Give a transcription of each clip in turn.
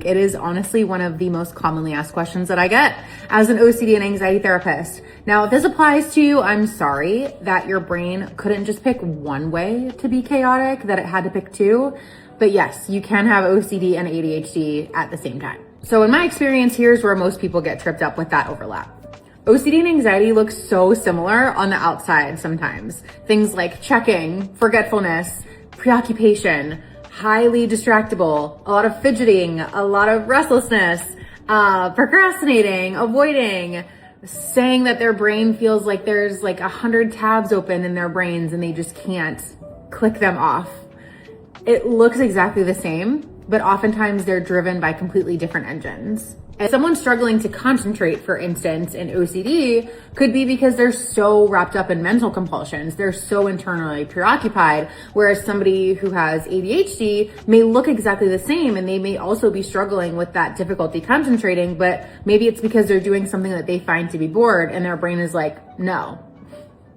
It is honestly one of the most commonly asked questions that I get as an OCD and anxiety therapist. Now, if this applies to you, I'm sorry that your brain couldn't just pick one way to be chaotic, that it had to pick two. But yes, you can have OCD and ADHD at the same time. So in my experience, here's where most people get tripped up with that overlap. OCD and anxiety look so similar on the outside sometimes. Things like checking, forgetfulness, preoccupation, highly distractible, a lot of fidgeting, a lot of restlessness, procrastinating, avoiding, saying that their brain feels like there's like 100 tabs open in their brains and they just can't click them off. It looks exactly the same, but oftentimes they're driven by completely different engines. And someone struggling to concentrate, for instance, in OCD could be because they're so wrapped up in mental compulsions. They're so internally preoccupied, whereas somebody who has ADHD may look exactly the same and they may also be struggling with that difficulty concentrating, but maybe it's because they're doing something that they find to be bored and their brain is like, no,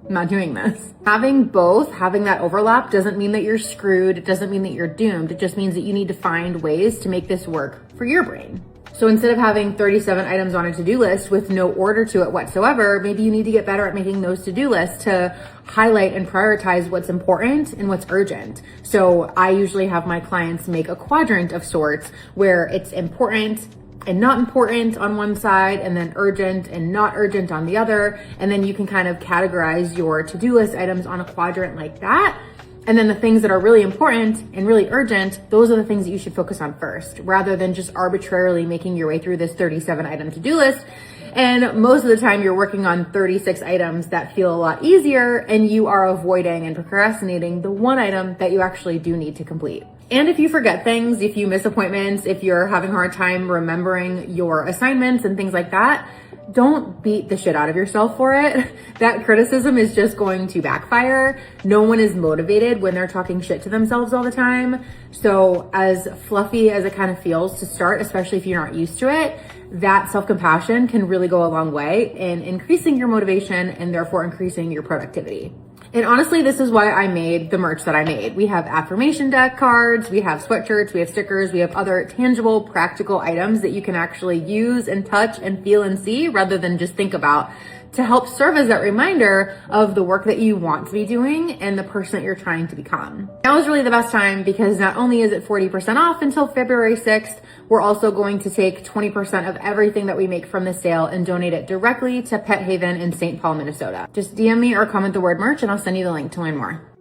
I'm not doing this. Having both, having that overlap doesn't mean that you're screwed. It doesn't mean that you're doomed. It just means that you need to find ways to make this work for your brain. So instead of having 37 items on a to-do list with no order to it whatsoever, maybe you need to get better at making those to-do lists to highlight and prioritize what's important and what's urgent. So I usually have my clients make a quadrant of sorts where it's important and not important on one side, and then urgent and not urgent on the other. And then you can kind of categorize your to-do list items on a quadrant like that. And then the things that are really important and really urgent, those are the things that you should focus on first, rather than just arbitrarily making your way through this 37 item to-do list. And most of the time you're working on 36 items that feel a lot easier, and you are avoiding and procrastinating the one item that you actually do need to complete. And if you forget things, if you miss appointments, if you're having a hard time remembering your assignments and things like that, don't beat the shit out of yourself for it. That criticism is just going to backfire. No one is motivated when they're talking shit to themselves all the time. So as fluffy as it kind of feels to start, especially if you're not used to it, that self-compassion can really go a long way in increasing your motivation and therefore increasing your productivity. And honestly, this is why I made the merch that I made. We have affirmation deck cards, we have sweatshirts, we have stickers, we have other tangible, practical items that you can actually use and touch and feel and see rather than just think about, to help serve as that reminder of the work that you want to be doing and the person that you're trying to become. Now is really the best time because not only is it 40% off until February 6th, we're also going to take 20% of everything that we make from the sale and donate it directly to Pet Haven in St. Paul, Minnesota. Just DM me or comment the word merch and I'll send you the link to learn more.